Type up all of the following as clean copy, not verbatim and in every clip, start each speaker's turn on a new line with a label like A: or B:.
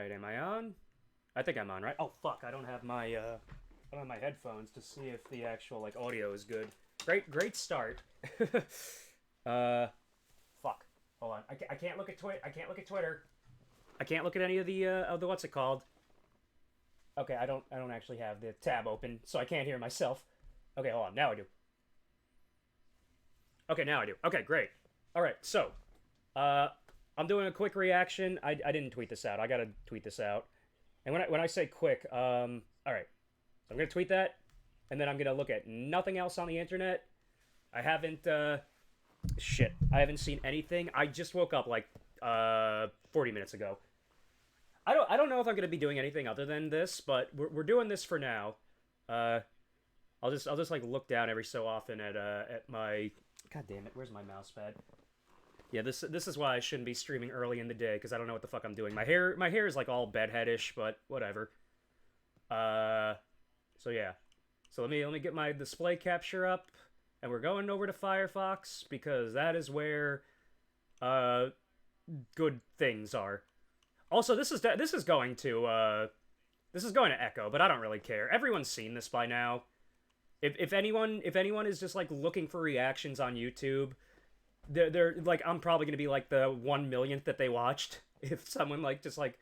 A: Alright, am I on? I think I'm on, right? Oh, fuck, I don't have my headphones to see if the actual, like, audio is good. Great start. uh, fuck. Hold on. I can't look at I can't look at Twitter. I can't look at any of the what's it called? Okay, I don't actually have the tab open, so I can't hear myself. Okay, hold on. Now I do. Okay, now I do. Okay, great. Alright, so, uh, I'm doing a quick reaction. I didn't tweet this out. I gotta tweet this out. And when I say quick, all right. So I'm gonna tweet that, and then I'm gonna look at nothing else on the internet. I haven't, shit. I haven't seen anything. I just woke up like 40 minutes ago. I don't know if I'm gonna be doing anything other than this, but we're doing this for now. Uh, I'll just like look down every so often at my. God damn it! Where's my mouse pad? Yeah, this is why I shouldn't be streaming early in the day because I don't know what the fuck I'm doing. My hair is like all bedheadish, but whatever. Uh, so yeah. So let me get my display capture up, and we're going over to Firefox because that is where uh good things are. Also, this is going to echo, but I don't really care. Everyone's seen this by now. If anyone is just like looking for reactions on YouTube, they're like I'm probably gonna be like the 1 millionth that they watched if someone like just like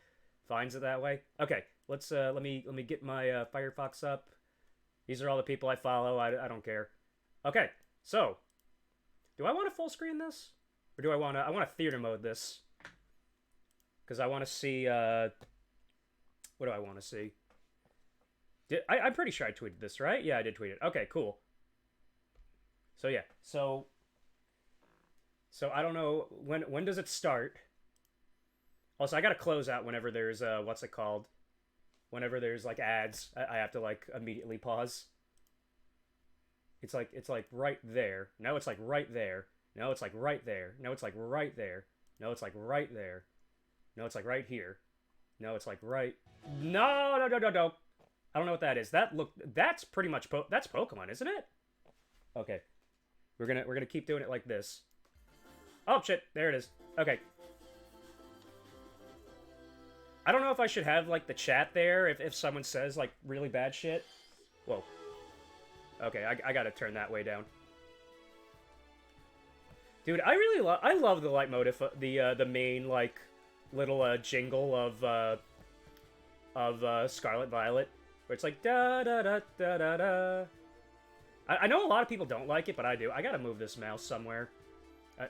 A: finds it that way. Okay, let me get my Firefox up. These are all the people I follow. I don't care. Okay, so do I want to full screen this or do I want to theater mode this because I want to see what do I want to see? I'm pretty sure I tweeted this, right? Yeah, I did tweet it. Okay, cool. So yeah, so I don't know when does it start. Also, I gotta close out whenever there's what's it called? Whenever there's like ads, I have to like immediately pause. It's like right there. No, it's like right there. No, it's like right there. No, it's like right there. No, it's like right there. No, it's like right here. No, it's like right. No, no, no, no, no. I don't know what that is. That's pretty much that's Pokemon, isn't it? Okay. We're gonna keep doing it like this. Oh shit, there it is. Okay. I don't know if I should have like the chat there if someone says like really bad shit. Whoa. Okay, I gotta turn that way down. Dude, I love the light motif, the main like little jingle of Scarlet Violet, where it's like da da da da da da. I know a lot of people don't like it, but I do. I gotta move this mouse somewhere.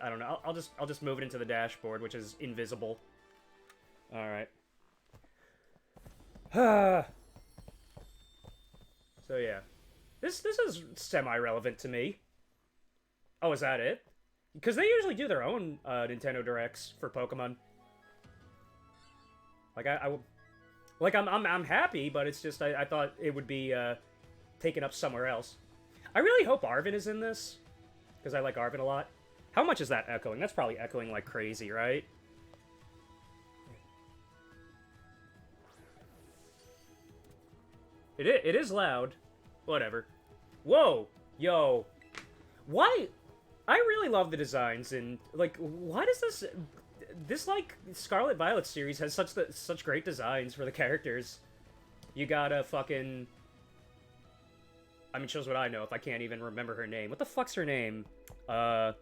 A: I don't know. I'll just move it into the dashboard, which is invisible. All right. So yeah, this is semi-relevant to me. Oh, is that it? Because they usually do their own Nintendo Directs for Pokemon. Like like I'm happy, but it's just I thought it would be taken up somewhere else. I really hope Arvin is in this because I like Arvin a lot. How much is that echoing? That's probably echoing like crazy, right? It is loud. Whatever. Whoa! Yo. Why? I really love the designs and, like, why does this, like, Scarlet Violet series has such great designs for the characters. You got a fucking... I mean, shows what I know if I can't even remember her name. What the fuck's her name? Oh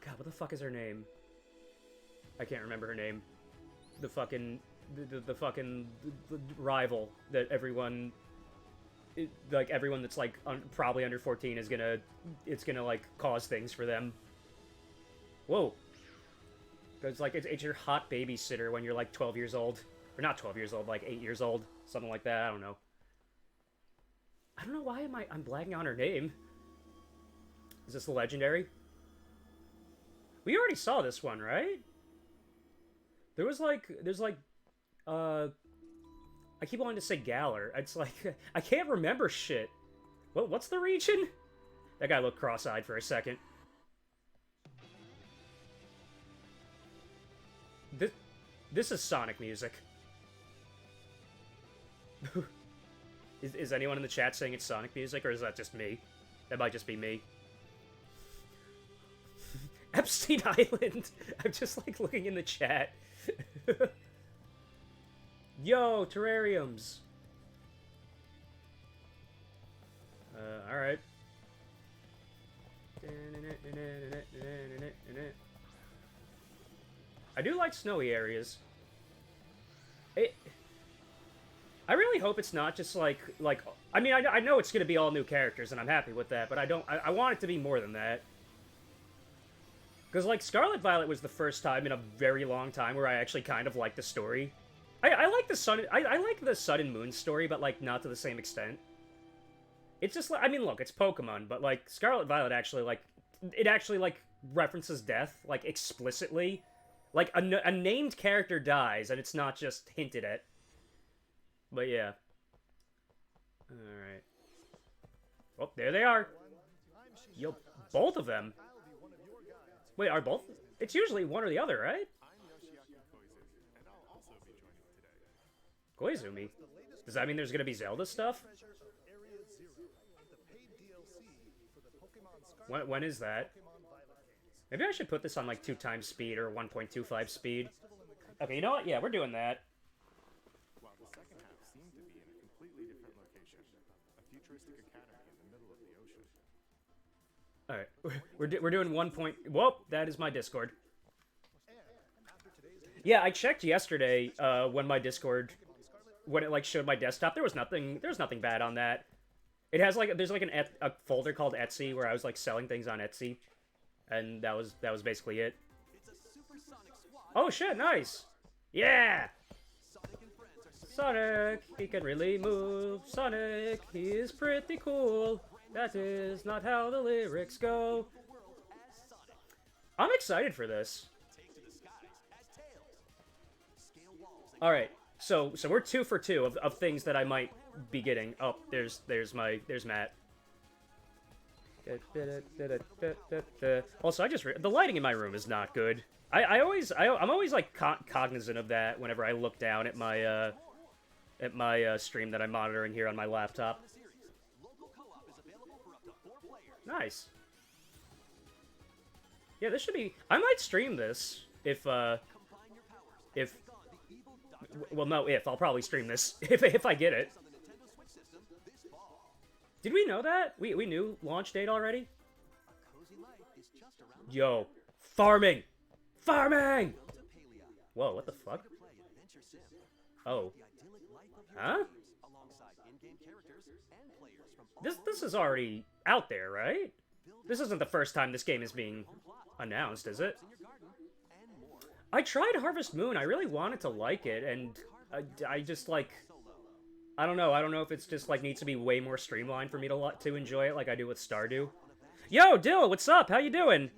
A: god, what the fuck is her name? I can't remember her name. The fucking... The fucking rival that everyone... like, everyone that's, like, probably under 14 is gonna... It's gonna, like, cause things for them. Whoa. It's like, it's your hot babysitter when you're, like, 12 years old. Or not 12 years old, like, 8 years old. Something like that, I don't know. I don't know why I'm blanking on her name. Is this the legendary? We already saw this one, right? There's like, I keep wanting to say Galar. It's like, I can't remember shit. What's the region? That guy looked cross-eyed for a second. This is Sonic music. Is anyone in the chat saying it's Sonic music, or is that just me? That might just be me. Epstein Island! I'm just, like, looking in the chat. Yo, terrariums. Alright. I do like snowy areas. I really hope it's not just like I mean, I know it's gonna be all new characters, and I'm happy with that, but I want it to be more than that. Because, like, Scarlet Violet was the first time in a very long time where I actually kind of liked the story. I like the Sun... I like the Sun and Moon story, but, like, not to the same extent. It's just, like... I mean, look, it's Pokemon, but, like, Scarlet Violet actually, like... It actually, like, references death, like, explicitly. Like, a named character dies, and it's not just hinted at. But, yeah. Alright. Oh, there they are. Yo, both of them. Wait, are both? It's usually one or the other, right? Koizumi? Does that mean there's gonna be Zelda stuff? When is that? Maybe I should put this on like 2 times speed or 1.25 speed. Okay, you know what? Yeah, we're doing that.
B: While the second half seemed to be in a completely different location, a futuristic academy in the middle of the ocean.
A: Alright, we're doing 1 point... Whoa, that is my Discord. Yeah, I checked yesterday, when my Discord... When it, like, showed my desktop, there was nothing bad on that. It has, like... There's, like, a folder called Etsy where I was, like, selling things on Etsy. And that was basically it. Oh, shit, nice! Yeah! Sonic, he can really move. Sonic, he is pretty cool. That is not how the lyrics go. I'm excited for this. Alright, so we're 2 for 2 of things that I might be getting. Oh, there's Matt. Also, the lighting in my room is not good. I'm always like cognizant of that whenever I look down at my stream that I'm monitoring here on my laptop. Nice. Yeah, this should be... I might stream this if... Well, no, I'll probably stream this if I get it. Did we know that? We knew launch date already? Yo. Farming! Farming! Whoa, what the fuck? Oh. Huh? This is already out there, right? This isn't the first time this game is being announced, is it? I tried Harvest Moon. I really wanted to like it, and I just, like... I don't know. I don't know if it's just, like, needs to be way more streamlined for me to enjoy it like I do with Stardew. Yo, Dill, what's up? How you doing?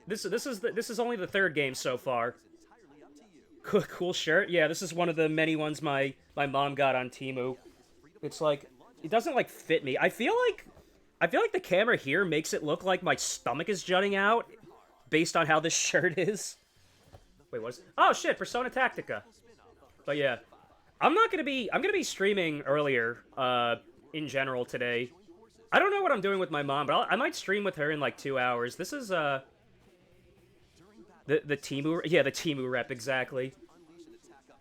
A: This is only the 3rd game so far. Cool shirt. Yeah, this is one of the many ones my mom got on Temu. It's like, it doesn't, like, fit me. I feel like the camera here makes it look like my stomach is jutting out based on how this shirt is. Wait, what's... Oh, shit, Persona Tactica. But yeah. I'm gonna be streaming earlier, in general today. I don't know what I'm doing with my mom, but I might stream with her in, like, 2 hours. This is, the Temu... Yeah, the Temu rep, exactly.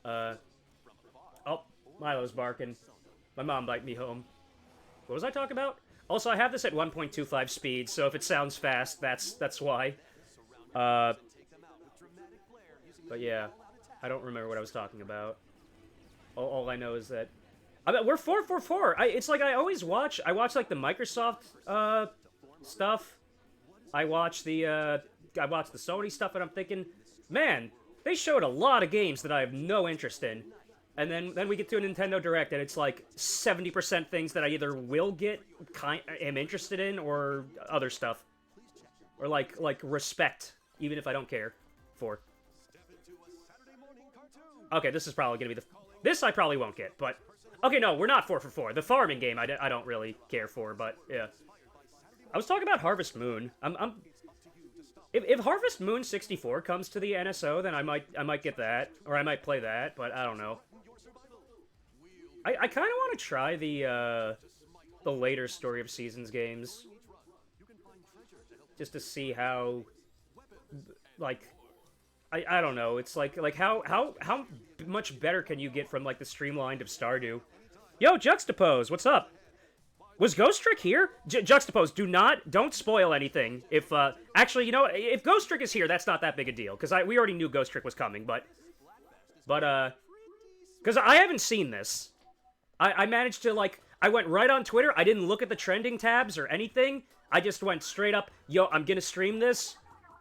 A: Oh, Milo's barking. My mom biked me home. What was I talking about? Also, I have this at 1.25 speed, so if it sounds fast, that's why. But yeah, I don't remember what I was talking about. All I know is that... I mean, we're 4 for 4! It's like I always watch... I watch, like, the Microsoft, stuff. I watch the Sony stuff, and I'm thinking, man, they showed a lot of games that I have no interest in. And then we get to a Nintendo Direct, and it's like 70% things that I either will get, am interested in, or other stuff. Or like respect, even if I don't care for. Okay, this is probably gonna be this I probably won't get, but... Okay, no, we're not 4 for 4. The farming game I don't really care for, but yeah. I was talking about Harvest Moon. If Harvest Moon 64 comes to the NSO, then I might get that, or I might play that, but I don't know. I kind of want to try the later Story of Seasons games, just to see how, like, I don't know. It's like how much better can you get from like the streamlined of Stardew? Yo, Juxtapose, what's up? Was Ghost Trick here? Juxtapose, don't spoil anything. If actually, you know, if Ghost Trick is here, that's not that big a deal because we already knew Ghost Trick was coming, but because I haven't seen this. I managed to like I went right on Twitter. I didn't look at the trending tabs or anything. I just went straight up. Yo, I'm gonna stream this.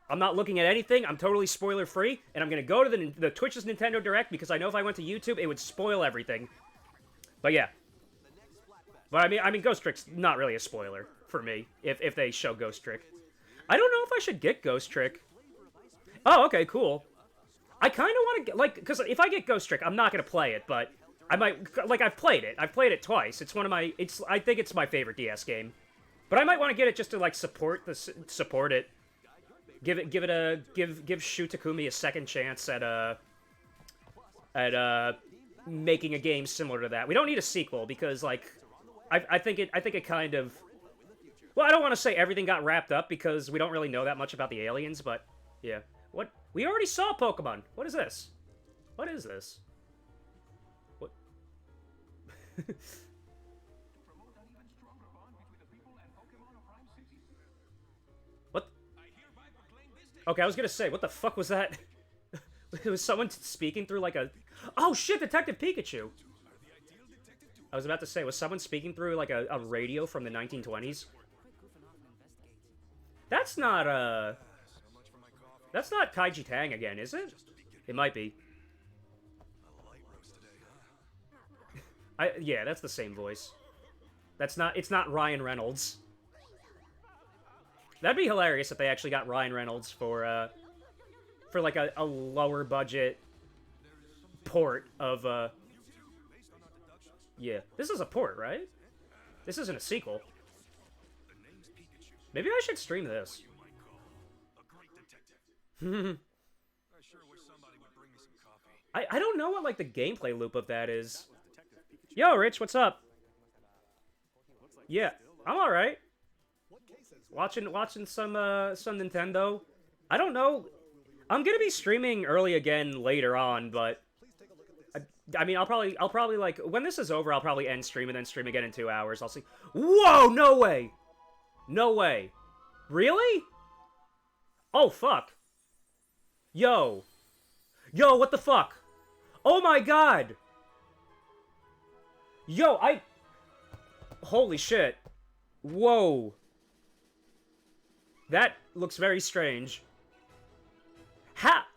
A: I'm not looking at anything. I'm totally spoiler free, and I'm gonna go to the Twitch's Nintendo Direct because I know if I went to YouTube, it would spoil everything. But yeah. But I mean, Ghost Trick's not really a spoiler for me if they show Ghost Trick. I don't know if I should get Ghost Trick. Oh, okay, cool. I kind of want to get like because if I get Ghost Trick, I'm not gonna play it, but I might like I've played it. I've played it twice. It's one of my I think it's my favorite DS game. But I might want to get it just to like support it. Give Shu Takumi a second chance at making a game similar to that. We don't need a sequel because like I think it kind of well, I don't want to say everything got wrapped up because we don't really know that much about the aliens, but yeah. What? We already saw Pokemon. What is this? What is this? What? What? Okay, I was gonna say, what the fuck was that? It was someone speaking through like a... Oh shit, Detective Pikachu! I was about to say, was someone speaking through like a radio from the 1920s? That's not, that's not Kaiji Tang again, is it? It might be. Yeah, that's the same voice. It's not Ryan Reynolds. That'd be hilarious if they actually got Ryan Reynolds for like a lower budget port of, yeah. This is a port, right? This isn't a sequel. Maybe I should stream this. I don't know what, like, the gameplay loop of that is. Yo, Rich, what's up? Yeah, I'm alright. Watching some Nintendo. I don't know. I'm gonna be streaming early again later on, but... I mean, I'll probably, like, when this is over, I'll probably end stream and then stream again in 2 hours. I'll see. Whoa, no way! No way. Really? Oh, fuck. Yo. Yo, what the fuck? Oh my god! Yo, holy shit. Whoa. That looks very strange.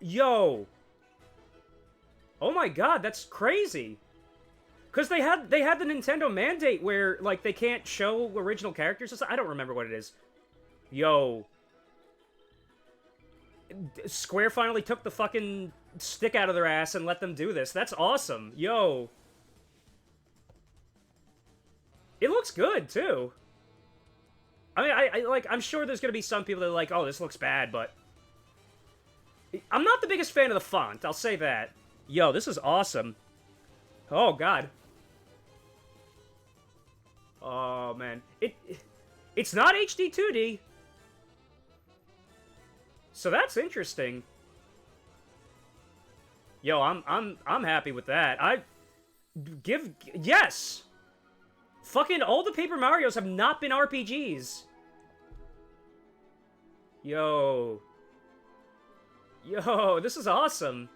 A: Yo! Oh my god, that's crazy! Because they had the Nintendo mandate where, like, they can't show original characters or something. I don't remember what it is. Yo. Square finally took the fucking stick out of their ass and let them do this. That's awesome. Yo. It looks good, too. I mean, I'm sure there's gonna be some people that are like, oh, this looks bad, but... I'm not the biggest fan of the font, I'll say that. Yo, this is awesome. Oh, God. Oh, man. It's not HD 2D. So that's interesting. Yo, I'm happy with that. Yes! Fucking all the Paper Marios have not been RPGs. Yo. Yo, this is awesome.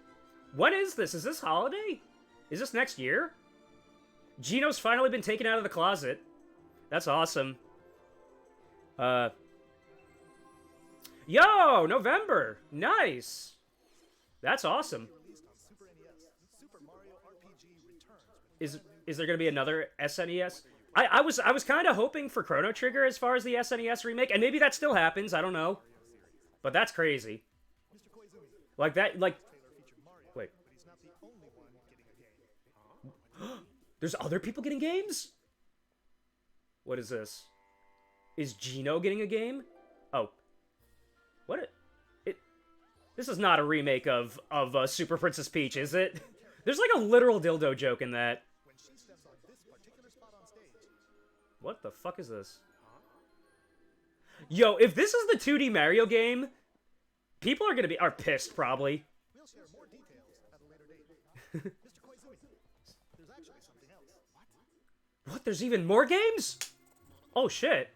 A: When is this? Is this holiday? Is this next year? Gino's finally been taken out of the closet. That's awesome. Yo, November. Nice. That's awesome. Is there gonna be another SNES? I was kind of hoping for Chrono Trigger as far as the SNES remake, and maybe that still happens. I don't know, but that's crazy. Like that, like. Wait. There's other people getting games? What is this? Is Gino getting a game? Oh. What? This is not a remake of Super Princess Peach, is it? There's like a literal dildo joke in that. What the fuck is this? Yo, if this is the 2D Mario game, people are pissed, probably. What? There's even more games? Oh shit.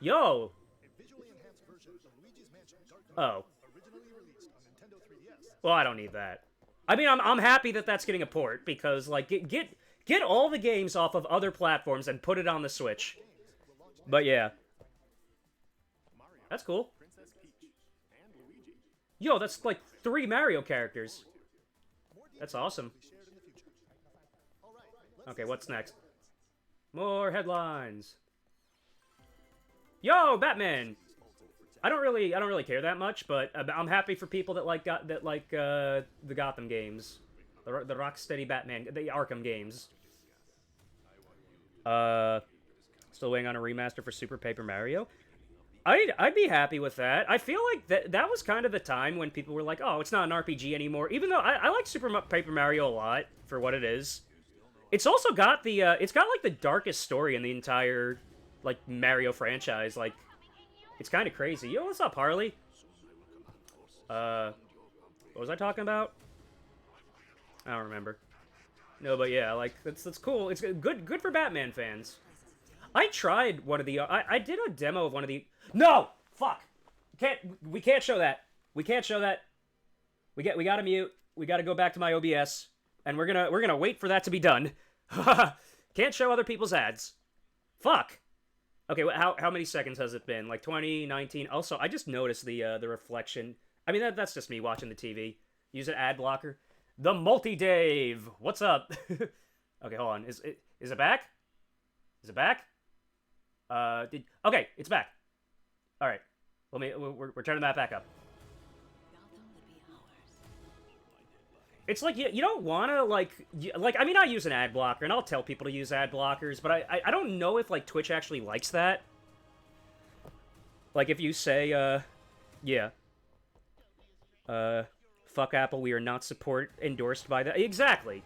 A: Yo. Oh. Well, I don't need that. I mean, I'm happy that that's getting a port because like get all the games off of other platforms and put it on the Switch. But yeah. That's cool. Yo, that's like 3 Mario characters. That's awesome. Okay, what's next? More headlines. Yo, Batman. I don't really care that much, but I'm happy for people that like the Gotham games, the Rocksteady Batman, the Arkham games. Still waiting on a remaster for Super Paper Mario. I'd be happy with that. I feel like that was kind of the time when people were like, oh, it's not an RPG anymore. Even though I like Super Paper Mario a lot for what it is. It's also got the it's got like the darkest story in the entire like Mario franchise. Like, it's kind of crazy. Yo, what's up, Harley? What was I talking about? I don't remember. No, but yeah, like that's cool. It's good for Batman fans. I tried one of the I did a demo of one of the No! Fuck. We can't show that. We can't show that. We got to mute. We got to go back to my OBS and we're going to wait for that to be done. Can't show other people's ads. Fuck. Okay, how many seconds has it been? Like 20, 19. Also, I just noticed the reflection. I mean that's just me watching the TV. Use an ad blocker. The Multi-Dave. What's up? Okay, hold on. Is it back? Is it back? Okay, it's back. All right. We're turning that back up. It's like you don't want to like I mean I use an ad blocker and I'll tell people to use ad blockers, but I don't know if like Twitch actually likes that. Like if you say yeah. Fuck Apple, we are not endorsed by that. Exactly.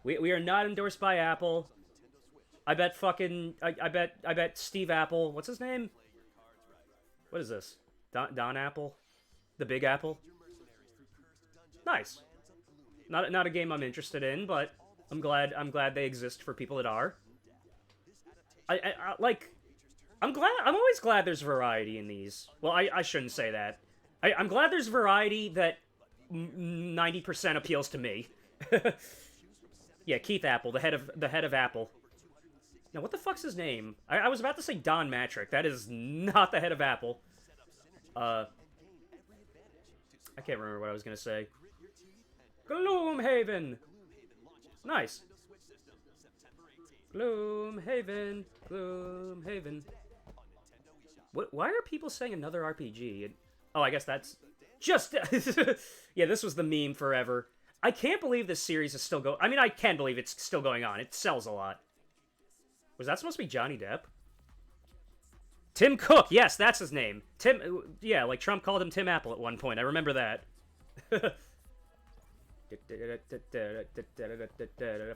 A: We are not endorsed by Apple. I bet fucking I bet Steve Apple, what's his name? What is this? Don Apple? The Big Apple? Nice. Not a game I'm interested in, but I'm glad they exist for people that are. I'm always glad there's variety in these. Well, I shouldn't say that. I'm glad there's variety that 90% appeals to me. Yeah, Keith Apple, the head of Apple. Now, what the fuck's his name? I was about to say Don Matrick. That is not the head of Apple. I can't remember what I was gonna say. Gloomhaven! Nice. Gloomhaven. Gloomhaven. Why are people saying another RPG? Oh, I guess that's just... Yeah, this was the meme forever. I can't believe this series is still going... I mean, I can believe it's still going on. It sells a lot. Was that supposed to be Johnny Depp? Tim Cook! Yes, that's his name. Tim... Yeah, like Trump called him Tim Apple at one point. I remember that.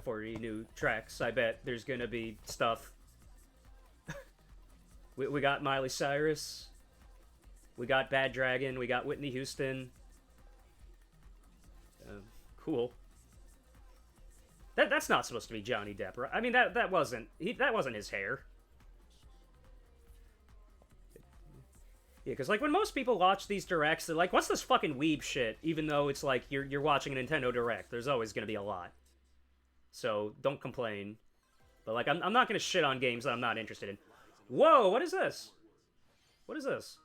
A: 40 new tracks. I bet there's gonna be stuff. we got Miley Cyrus. We got Bad Dragon. We got Whitney Houston. Cool. That's not supposed to be Johnny Depp, right? I mean, that wasn't his hair. Yeah, because like when most people watch these directs, they're like, "What's this fucking weeb shit?" Even though it's like you're watching a Nintendo Direct. There's always gonna be a lot. So don't complain. But like I'm not gonna shit on games that I'm not interested in. Whoa, what is this? What is this?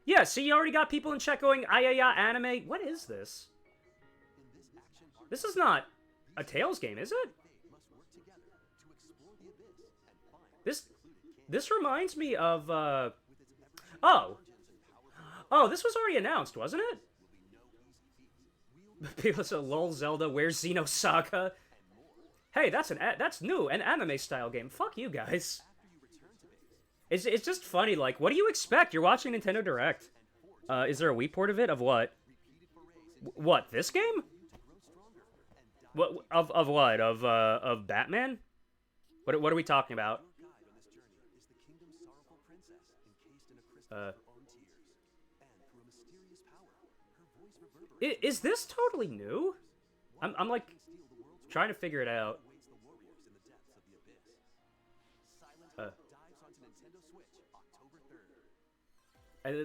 A: Yeah, see, you already got people in chat going, "Ayaya anime." What is this? This is not a Tales game, is it? This reminds me of, Oh, this was already announced, wasn't it? People say, "Lol, Zelda, where's Xenosaga?" Hey, that's new, an anime-style game. Fuck you guys. It's just funny, like, what do you expect? You're watching Nintendo Direct. Is there a Wii port of it? Of what? What, this game? What, of what? Of Batman? What are we talking about? Is this totally new? I'm like trying to figure it out.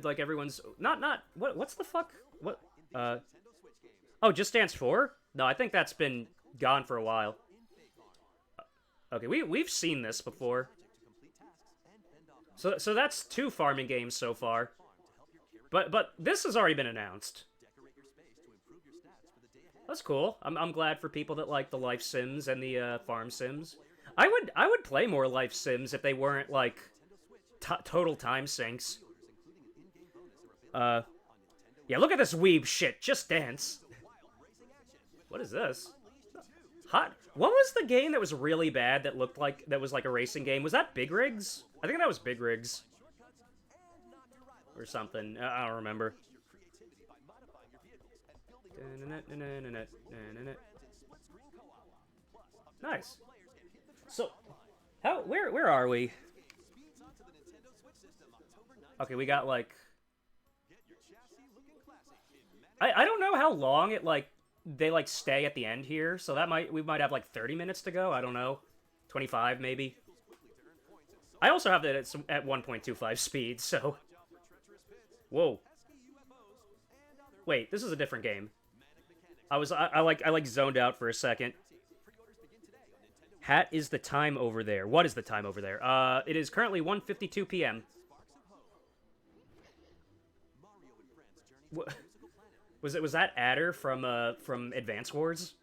A: Like everyone's not what's the fuck what oh, Just Dance 4? No, I think that's been gone for a while. Okay, we've seen this before. So that's 2 farming games so far. But this has already been announced. That's cool. I'm glad for people that like the life sims and the farm sims. I would play more life sims if they weren't like total time sinks. Yeah, look at this weeb shit. Just Dance. What is this? Hot. What was the game that was really bad that looked like that was like a racing game? Was that Big Rigs? I think that was Big Rigs. Or something. I don't remember. Nice. So, where are we? Okay, we got like I don't know how long it like they like stay at the end here, so we might have like 30 minutes to go. I don't know, 25 maybe. I also have that at 1.25 speed, so. Whoa. Wait, this is a different game. I like zoned out for a second. Hat is the time over there. What is the time over there? It is currently 1:52 p.m. What? Was that Adder from Advance Wars?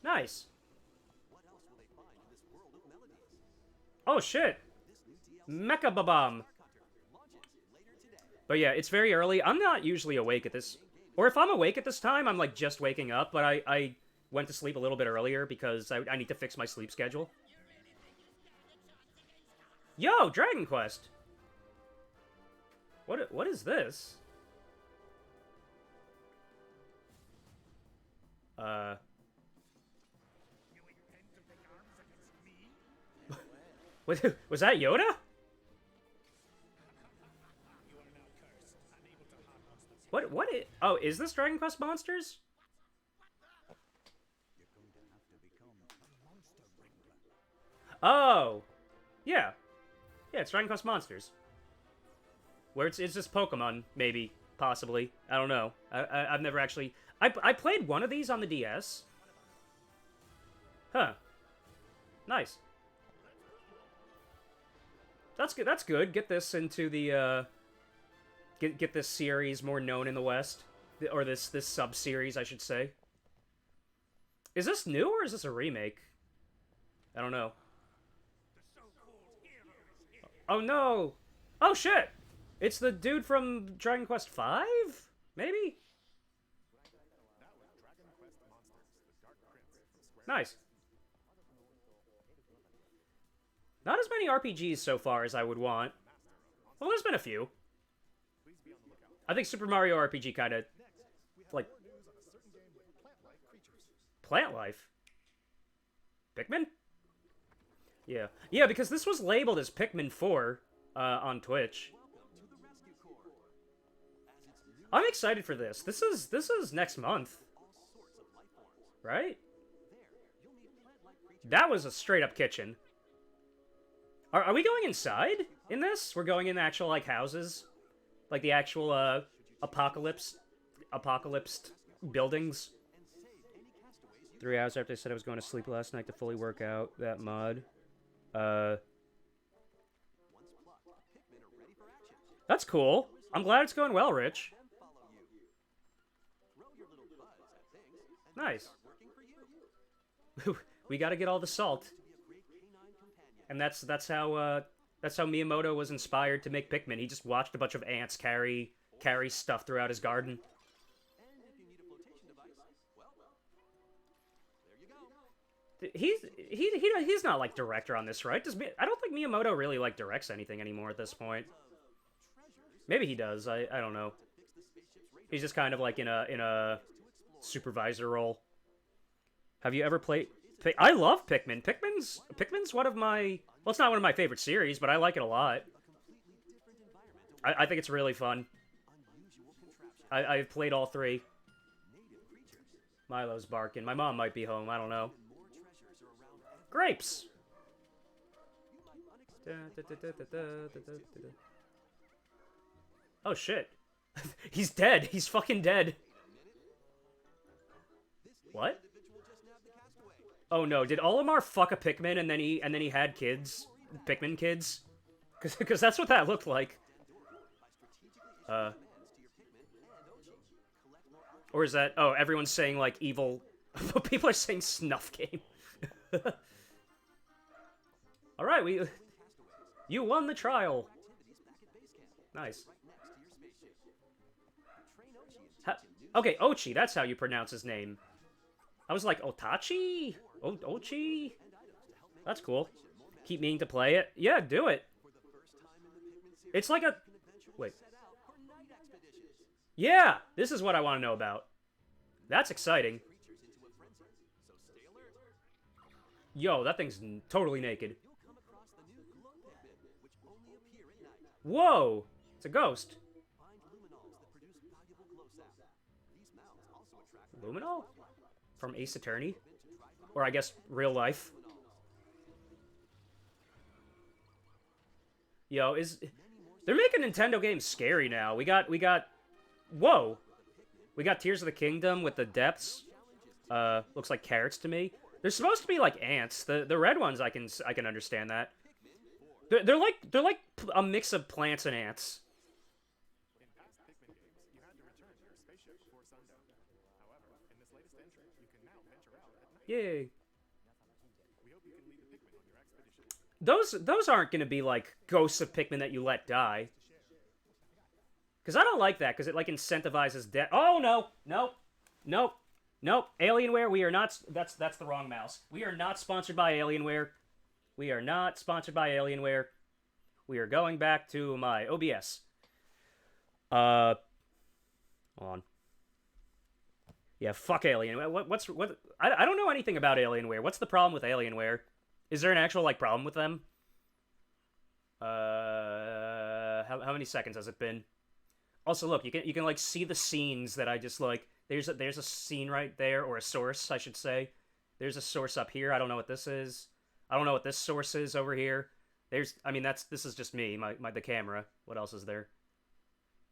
A: Nice. Oh shit. Mecha Babam. But yeah, it's very early. I'm not usually awake at this, or if I'm awake at this time, I'm like just waking up. But I went to sleep a little bit earlier because I need to fix my sleep schedule. Yo, Dragon Quest. What is this? Was that Yoda? Oh, is this Dragon Quest Monsters? Oh, yeah. Yeah, it's Dragon Quest Monsters. Where it's just Pokemon, maybe, possibly. I don't know. I've never actually... I played one of these on the DS. Huh. Nice. That's good. That's good. Get this into the, Get this series more known in the West. Or this sub-series, I should say. Is this new, or is this a remake? I don't know. Oh, no! Oh, shit! It's the dude from Dragon Quest V? Maybe? Nice. Not as many RPGs so far as I would want. Well, there's been a few. I think Super Mario RPG kind of, like... Plant Life? Pikmin? Yeah. Yeah, because this was labeled as Pikmin 4 on Twitch. I'm excited for this. This is next month. Right? That was a straight-up kitchen. Are we going inside in this? We're going in actual, like, houses? Like, the actual, apocalypsed buildings? 3 hours after I said I was going to sleep last night to fully work out that mod. That's cool. I'm glad it's going well, Rich. Nice. We gotta get all the salt. And that's how Miyamoto was inspired to make Pikmin. He just watched a bunch of ants carry stuff throughout his garden. He's not like director on this, right? I don't think Miyamoto really like directs anything anymore at this point. Maybe he does. I don't know. He's just kind of like in a supervisor role. Have you ever played? I love Pikmin. Pikmin's one of my... Well, it's not one of my favorite series, but I like it a lot. I think it's really fun. I've played all 3. Milo's barking. My mom might be home. I don't know. Grapes! Oh, shit. He's dead. He's fucking dead. What? Oh, no. Did Olimar fuck a Pikmin and then he had kids? Pikmin kids? Because that's what that looked like. Or is that... Oh, everyone's saying, like, evil... People are saying snuff game. Alright, You won the trial. Nice. Okay, Ochi, that's how you pronounce his name. I was like, Otachi? Ochi? That's cool. Keep meaning to play it. Yeah, do it. It's like a... Wait. Yeah, this is what I want to know about. That's exciting. Yo, that thing's totally naked. Whoa! It's a ghost. Luminol? From Ace Attorney? Or I guess real life. Yo, they're making Nintendo games scary now. We got whoa! We got Tears of the Kingdom with the depths. Looks like carrots to me. They're supposed to be like ants. The red ones I can understand that. They're like a mix of plants and ants.
B: In past Pikmin games, you had to return to your spaceship before sundown. However, in this latest entry, you can now venture out at night.
A: Yay.
B: We hope you can lead the Pikmin on your expedition.
A: Those aren't gonna be like ghosts of Pikmin that you let die. Because I don't like that, because it like incentivizes death. Oh no! Nope. Alienware, we are not. That's the wrong mouse. We are not sponsored by Alienware. We are not sponsored by Alienware. We are going back to my OBS. Hold on. Yeah, fuck Alienware. I don't know anything about Alienware. What's the problem with Alienware? Is there an actual like problem with them? How many seconds has it been? Also, look, you can like see the scenes that I just like. There's a scene right there, or a source, I should say. There's a source up here. I don't know what this is. I don't know what this source is over here. This is just me, the camera. What else is there?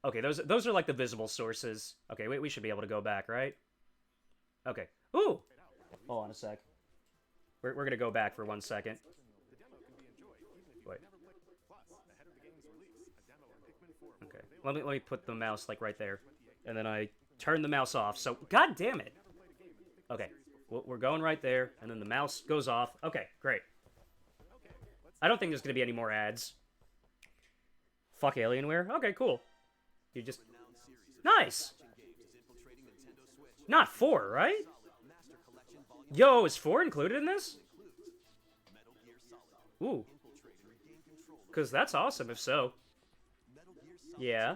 A: Okay, those are like the visible sources. Okay, wait, we should be able to go back, right? Okay. Ooh! Hold on a sec. We're gonna go back for 1 second. Wait. Okay. Let me put the mouse like right there, and then I turn the mouse off. So, god damn it. Okay, we're going right there, and then the mouse goes off. Okay, great. I don't think there's gonna be any more ads. Fuck Alienware. Okay, cool. You just nice. Not 4, right? Yo, is 4 included in this? Ooh. Because that's awesome, if so. Yeah.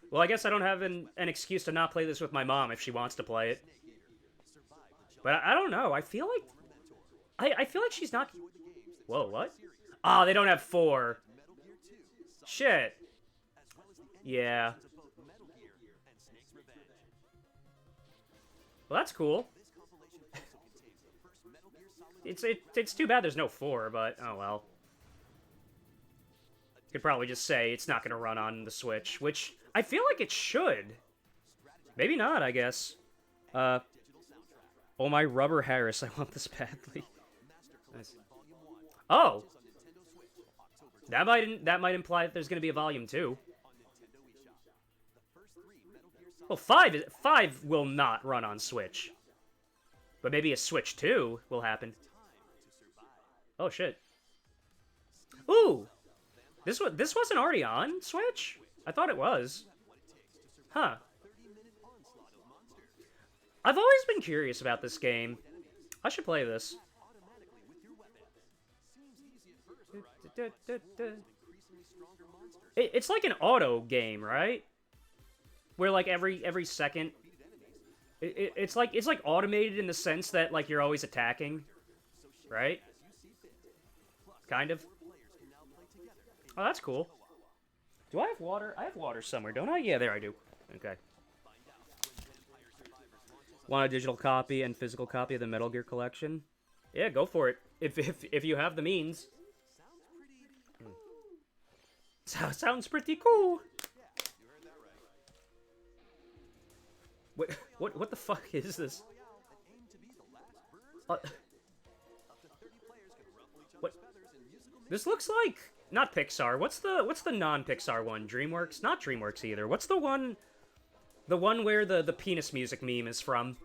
A: Well, I guess I don't have an excuse to not play this with my mom if she wants to play it. But I don't know. I feel like... I feel like she's not... Whoa, what? Ah, they don't have 4. Shit. Yeah. Well, that's cool. It's too bad there's no 4, but oh well. Could probably just say it's not going to run on the Switch, which I feel like it should. Maybe not, I guess. Oh my rubber Harris, I want this badly. Nice. Oh! That might imply that there's going to be a Volume 2. Well, 5 will not run on Switch. But maybe a Switch 2 will happen. Oh, shit. Ooh! This wasn't already on Switch? I thought it was. Huh. I've always been curious about this game. I should play this. It's like an auto game, right? Where like every second, it's like automated in the sense that like you're always attacking, right? Kind of. Oh, that's cool. Do I have water? I have water somewhere, don't I? Yeah, there I do. Okay. Want a digital copy and physical copy of the Metal Gear collection? Yeah, go for it. If you have the means. Sounds pretty cool. What the fuck is this? What? This looks like not Pixar. What's the non-Pixar one? DreamWorks? Not DreamWorks either. What's the one where the penis music meme is from?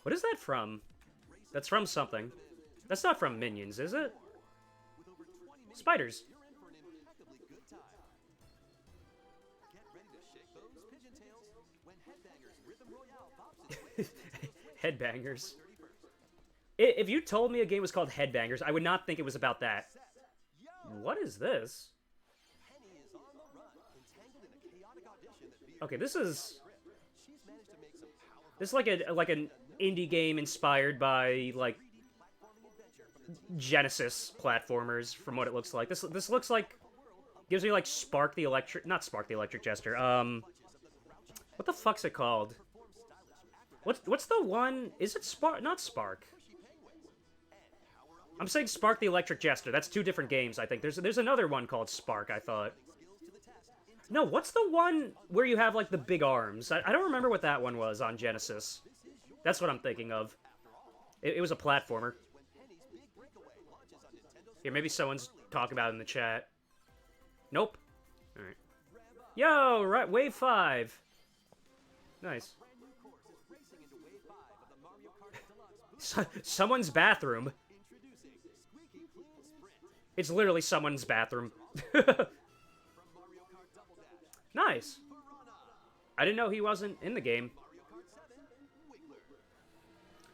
A: What is that from? That's from something. That's not from Minions, is it? Spiders. Headbangers. If you told me a game was called Headbangers, I would not think it was about that. What is this? Okay, this is like an indie game inspired by like Genesis platformers from what it looks like. This looks like gives me like not Spark the Electric Jester. What the fuck's it called? What's the one? Is it Spark? Not Spark. I'm saying Spark the Electric Jester. That's two different games, I think. There's another one called Spark, I thought. No, what's the one where you have, like, the big arms? I don't remember what that one was on Genesis. That's what I'm thinking of. It was a platformer. Here, maybe someone's talking about it in the chat. Nope. Alright. Yo, right, Wave 5. Nice. Someone's bathroom. It's literally someone's bathroom. Nice. I didn't know he wasn't in the game.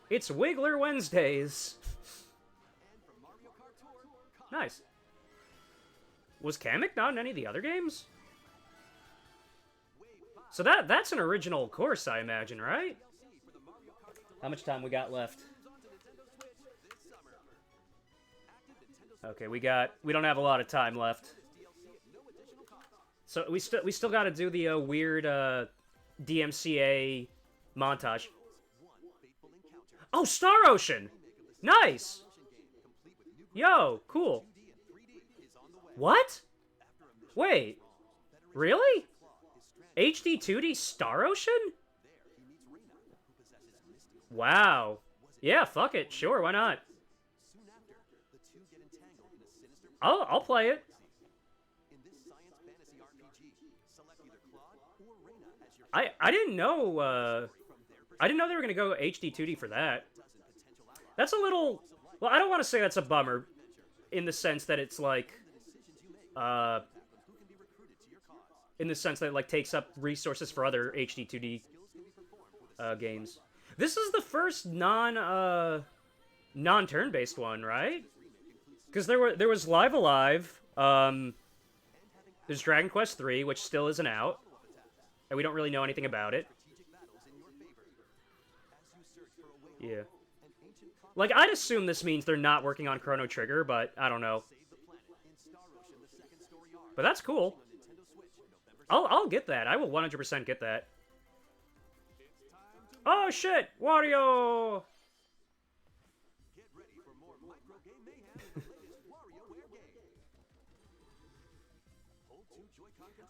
A: It's Wiggler Wednesdays. Nice. Was Kamek not in any of the other games? So that's an original course, I imagine, right? How much time we got left? Okay, we don't have a lot of time left. So we still got to do the weird DMCA montage. Oh, Star Ocean! Nice! Yo, cool. What? Wait. Really? HD 2D Star Ocean? Wow. Yeah, fuck it. Sure, why not? I'll play it. I didn't know I didn't know they were gonna go HD 2D for that. That's a little, well, I don't want to say that's a bummer in the sense that it's like in the sense that it like takes up resources for other HD 2D games. This is the first non-turn-based one, right? Because there was Live Alive, there's Dragon Quest III, which still isn't out, and we don't really know anything about it. Yeah. Like, I'd assume this means they're not working on Chrono Trigger, but I don't know. But that's cool. I'll get that. I will 100% get that. Oh shit! Wario!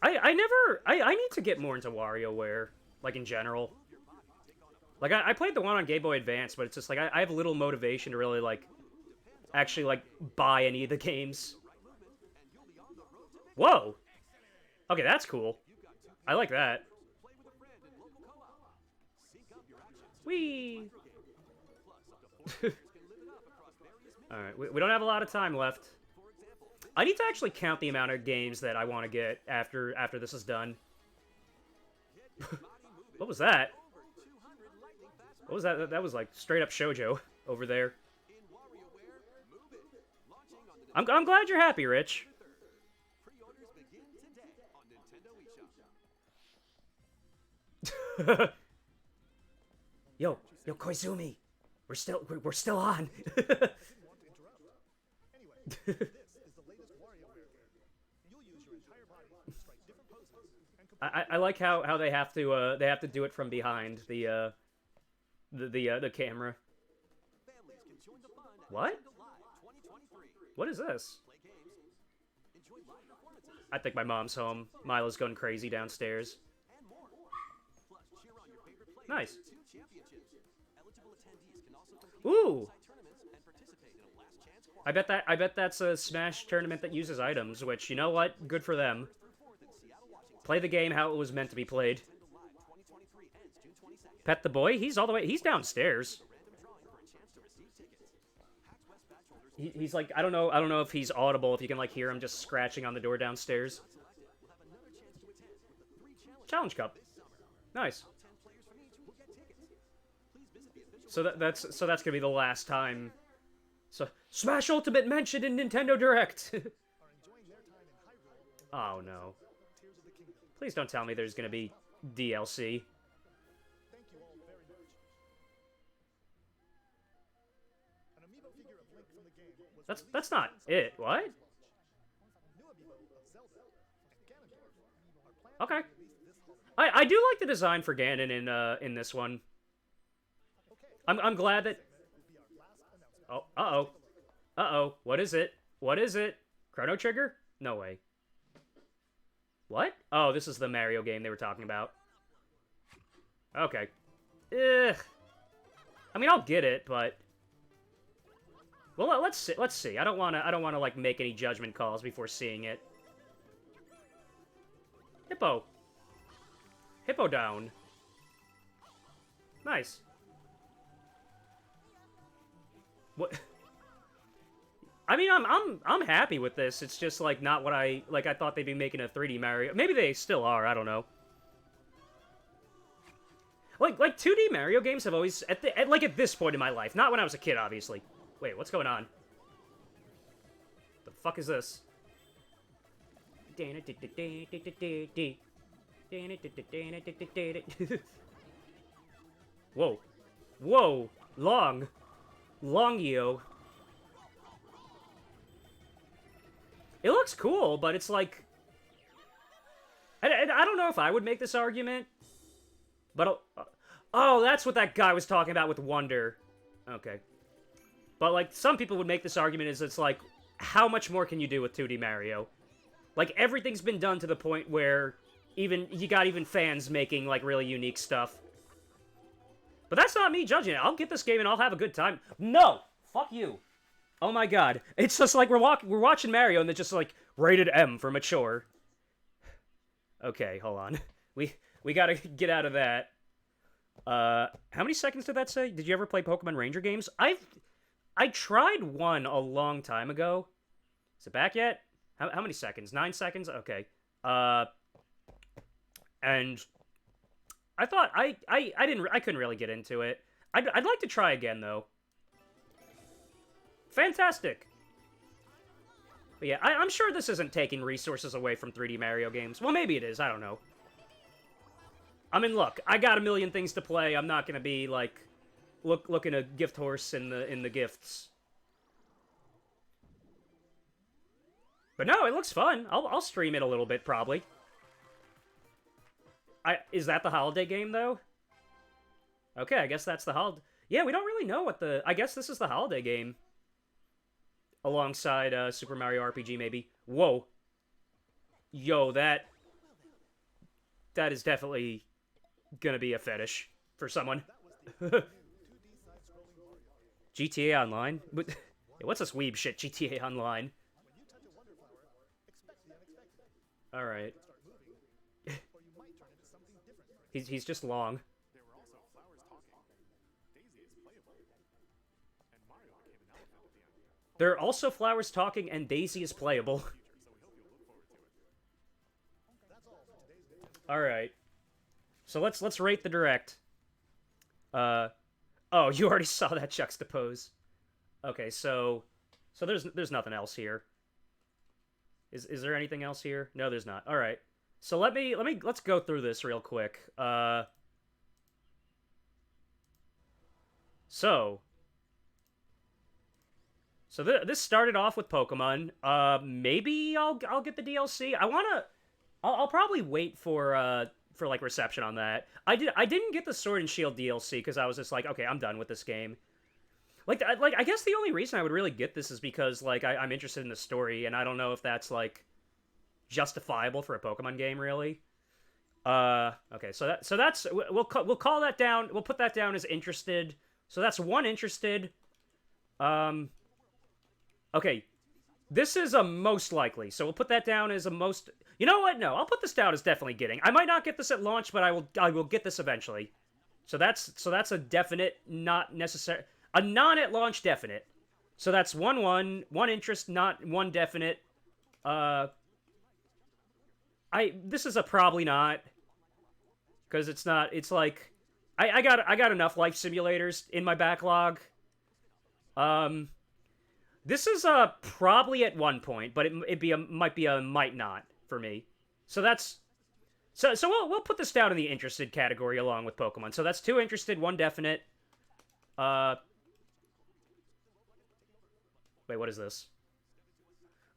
A: I need to get more into WarioWare, like, in general. Like, I played the one on Game Boy Advance, but it's just, like, I have little motivation to really, like, actually, like, buy any of the games. Whoa! Okay, that's cool. I like that. Whee! Alright, we don't have a lot of time left. I need to actually count the amount of games that I want to get after this is done. What was that? What was that? That was like straight up shoujo over there. I'm glad you're happy, Rich. Yo, Koizumi, we're still on.
B: Anyway, this is the latest WarioWare game. You'll use your entire
A: I like how they have to do it from behind the camera. What? What is this? I think my mom's home. Milo's going crazy downstairs. Nice. Ooh. I bet that's a Smash tournament that uses items, which, you know what? Good for them. Play the game how it was meant to be played. Pet the boy? He's downstairs. He's like, I don't know if he's audible, if you can like hear him just scratching on the door downstairs. Challenge Cup. Nice. So that's gonna be the last time. So Smash Ultimate mentioned in Nintendo Direct. Oh no. Please don't tell me there's gonna be DLC. That's not it. What? Okay. I do like the design for Ganon in this one. I'm glad that. Oh, uh-oh. What is it? What is it? Chrono Trigger? No way. What? Oh, this is the Mario game they were talking about. Okay. Ugh. I mean, I'll get it, but well, let's see. I don't want to like make any judgment calls before seeing it. Hippo down. Nice. What? I mean, I'm happy with this. It's just like not what I thought they'd be making a 3D Mario. Maybe they still are. I don't know. Like 2D Mario games have always at this point in my life, not when I was a kid, obviously. Wait, what's going on? The fuck is this? Whoa. Whoa. Longio. It looks cool, but it's like I don't know if I would make this argument, but oh, that's what that guy was talking about with Wonder. Okay. But, like, some people would make this argument is it's like, how much more can you do with 2D Mario? Like, everything's been done to the point where you got fans making, like, really unique stuff. But that's not me judging it. I'll get this game and I'll have a good time. No! Fuck you. Oh my god. It's just like we're watching Mario and it's just like, rated M for mature. Okay, hold on. We gotta get out of that. How many seconds did that say? Did you ever play Pokemon Ranger games? I tried one a long time ago. Is it back yet? How many seconds? 9 seconds? Okay. And I thought I couldn't really get into it. I'd like to try again though. Fantastic. But yeah, I'm sure this isn't taking resources away from 3D Mario games. Well, maybe it is. I don't know. I mean, look, I got a million things to play. I'm not gonna be like looking a gift horse in the gifts. But no, it looks fun. I'll stream it a little bit probably. Is that the holiday game though? Okay, I guess that's the holiday. Yeah, we don't really know what the. I guess this is the holiday game. Alongside Super Mario RPG, maybe. Whoa. Yo, that is definitely gonna be a fetish for someone. GTA Online? What's this weeb shit, GTA Online? Alright. He's just long. There are also flowers talking and Daisy is playable. Alright. So let's rate the direct. Oh, you already saw that juxtapose. Okay, so there's nothing else here. Is there anything else here? No, there's not. All right. So let's go through this real quick. So this started off with Pokemon. Maybe I'll get the DLC. I I'll probably wait for like reception on that. I didn't get the Sword and Shield DLC because I was just like, okay, I'm done with this game. Like I guess the only reason I would really get this is because like I'm interested in the story, and I don't know if that's like justifiable for a Pokemon game, really. Okay, so that's we'll call that down. We'll put that down as interested. So that's one interested. Um, okay, this is a most likely. So we'll put that down as a most. You know what? No, I'll put this down as definitely getting. I might not get this at launch, but I will get this eventually. So that's a definite, not necessary, a non at launch definite. So that's one interest, not one definite. Uh, this is a probably not, because it's not. It's like I got enough life simulators in my backlog. Um, this is probably at one point, but might be a might not for me. So that's so we'll put this down in the interested category along with Pokemon. So that's two interested, one definite. Uh, wait, what is this?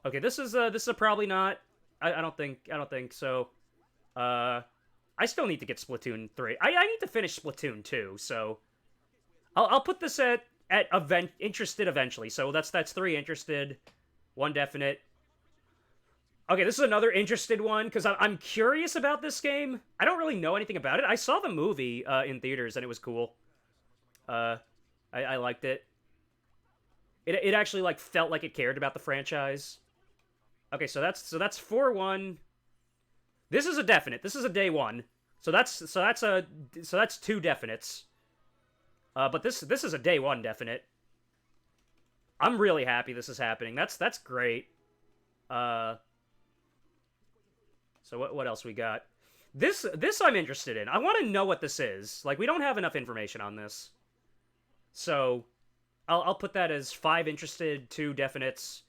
A: Okay, this is a probably not. I don't think so. Uh, I still need to get Splatoon 3. I need to finish Splatoon 2, so I'll put this at interested eventually. So that's three interested, one definite. Okay, this is another interested one because I'm curious about this game. I don't really know anything about it. I saw the movie in theaters and it was cool. Uh, I liked it. It actually like felt like it cared about the franchise. Okay, so that's 4-1. This is a definite. This is a day one. So that's two definites. But this is a day one definite. I'm really happy this is happening. That's great. So what else we got? This I'm interested in. I want to know what this is. Like we don't have enough information on this. So I'll put that as 5 interested, 2 definites.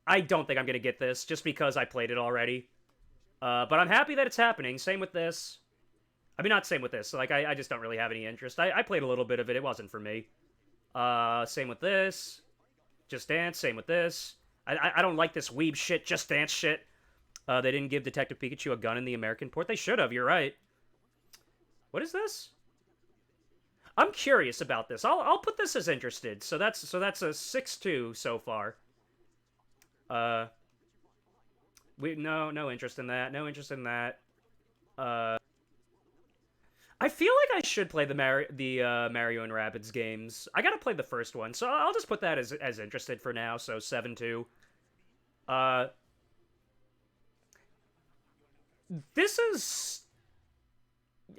A: I don't think I'm gonna get this just because I played it already. But I'm happy that it's happening. Same with this. I mean, not same with this. Like I just don't really have any interest. I played a little bit of it. It wasn't for me. Same with this. Just Dance. Same with this. I don't like this weeb shit. Just Dance shit. They didn't give Detective Pikachu a gun in the American port. They should have. You're right. What is this? I'm curious about this. I'll put this as interested. So that's a 6-2 so far. No interest in that. No interest in that. I feel like I should play the Mario and Rabbids games. I gotta play the first one, so I'll just put that as interested for now. So 7-2. This is.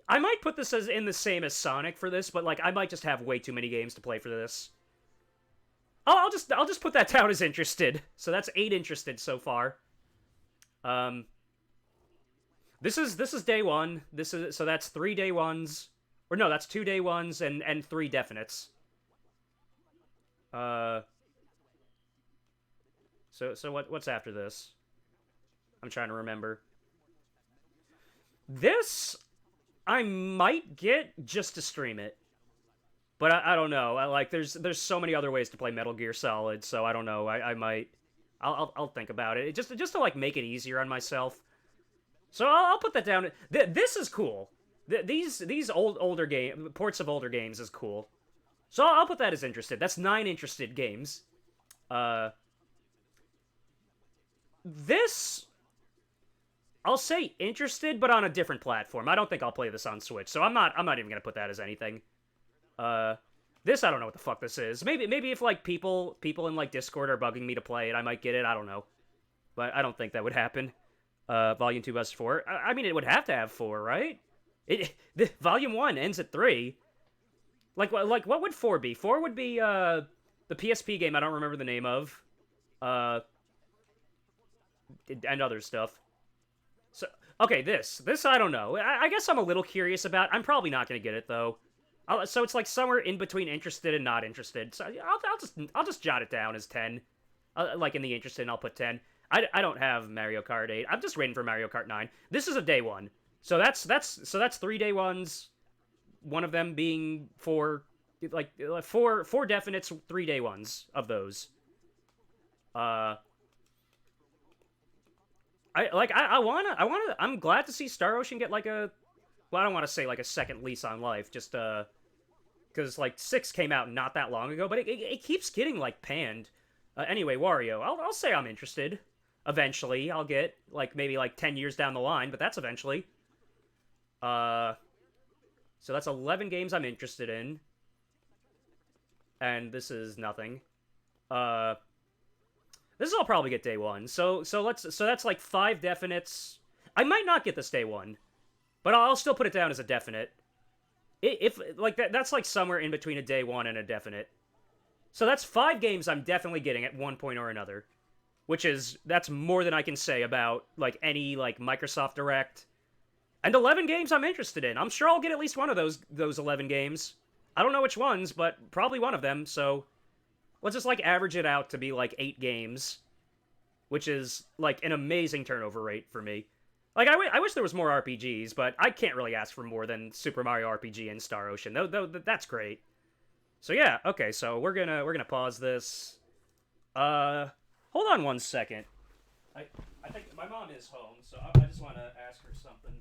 A: I might put this as in the same as Sonic for this, but like I might just have way too many games to play for this. I'll just put that down as interested. So that's 8 interested so far. This is day one. So that's 3 day ones, or no, that's 2 day ones and 3 definites. So what's after this? I'm trying to remember. This I might get just to stream it. But I don't know. There's so many other ways to play Metal Gear Solid, so I don't know. I might I'll think about it. Just to like make it easier on myself. So I'll put that down. This is cool. These older ports of older games is cool. So I'll put that as interested. That's 9 interested games. This I'll say interested, but on a different platform. I don't think I'll play this on Switch, so I'm not even gonna put that as anything. This I don't know what the fuck this is. Maybe if like people in like Discord are bugging me to play it, I might get it. I don't know, but I don't think that would happen. Volume 2 has 4. I mean, it would have to have 4, right? Volume 1 ends at 3. Like what would 4 be? 4 would be the PSP game I don't remember the name of. And other stuff. So okay, this I don't know. I guess I'm a little curious about. I'm probably not gonna get it though. So it's like somewhere in between interested and not interested. So I'll just jot it down as 10. Like in the interested, I'll put 10. I don't have Mario Kart 8. I'm just waiting for Mario Kart 9. This is a day one. So that's 3 day ones. One of them being four definites, 3 day ones of those. I'm glad to see Star Ocean get like a, well, I don't want to say like a second lease on life, just because like 6 came out not that long ago, but it keeps getting like panned. Anyway, Wario, I'll say I'm interested. Eventually, I'll get like maybe like 10 years down the line, but that's eventually. Uh, so that's 11 games I'm interested in, and this is nothing. Uh, this is I'll probably get day one. So that's like 5 definites. I might not get this day one, but I'll still put it down as a definite. If like that's like somewhere in between a day one and a definite. So that's 5 games I'm definitely getting at one point or another, which is that's more than I can say about like any like Microsoft Direct. And 11 games I'm interested in. I'm sure I'll get at least one of those 11 games. I don't know which ones, but probably one of them. So let's just like average it out to be like 8 games, which is like an amazing turnover rate for me. Like I wish there was more RPGs, but I can't really ask for more than Super Mario RPG and Star Ocean. Though that's great. So yeah, okay. So we're gonna pause this. Hold on one second. I think my mom is home, so I just want to ask her something.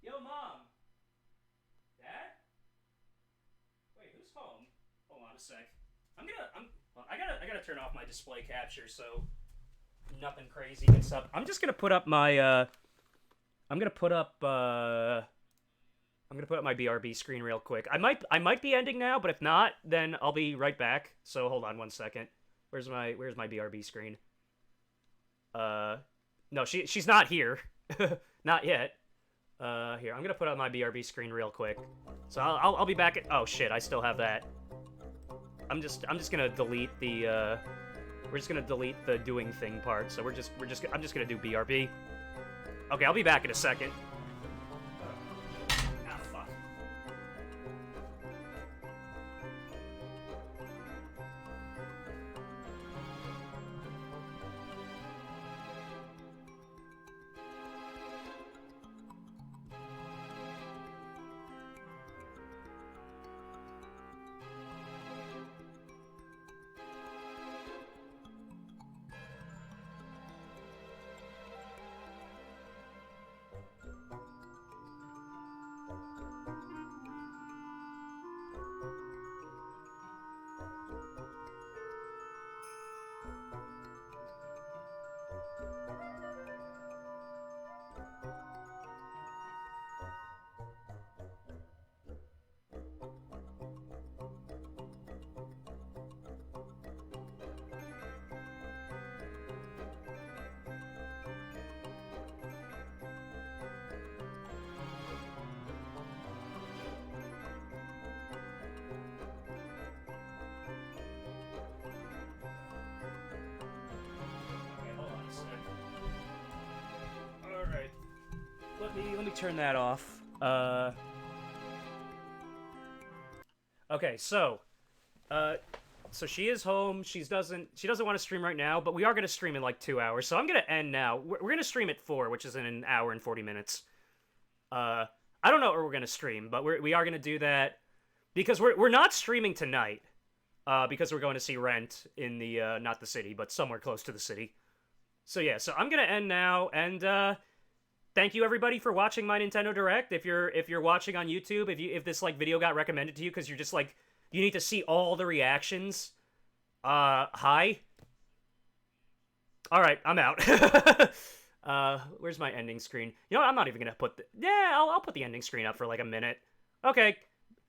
A: Yo, Mom. Dad? Wait, who's home? Hold on a sec. Well, I gotta turn off my display capture so nothing crazy gets up. I'm just gonna put up my I'm gonna put up my BRB screen real quick. I might be ending now, but if not, then I'll be right back. So hold on one second. Where's my BRB screen? No, she's not here. Not yet. Here, I'm gonna put up my BRB screen real quick. So I'll be back at, oh shit, I still have that. I'm just gonna delete the we're just gonna delete the doing thing part. So I'm just gonna do BRB. Okay, I'll be back in a second. Ah, fuck. Let me turn that off. Okay, so she is home. She doesn't want to stream right now, but we are going to stream in like 2 hours. So I'm going to end now. We're going to stream at 4, which is in an hour and 40 minutes. I don't know what we're going to stream, but we are going to do that because we're not streaming tonight. Because we're going to see Rent in the not the city, but somewhere close to the city. So yeah, so I'm going to end now, and thank you everybody for watching my Nintendo Direct. If you're watching on YouTube, if this like video got recommended to you because you're just like you need to see all the reactions, hi. All right, I'm out. Where's my ending screen? You know what, I'm not even gonna put I'll put the ending screen up for like a minute. Okay,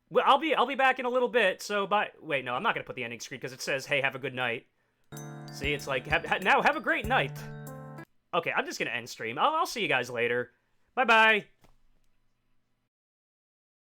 A: well I'll be back in a little bit. So wait, no, I'm not gonna put the ending screen because it says hey, have a good night. See, it's like now have a great night. Okay, I'm just gonna end stream. I'll see you guys later. Bye bye.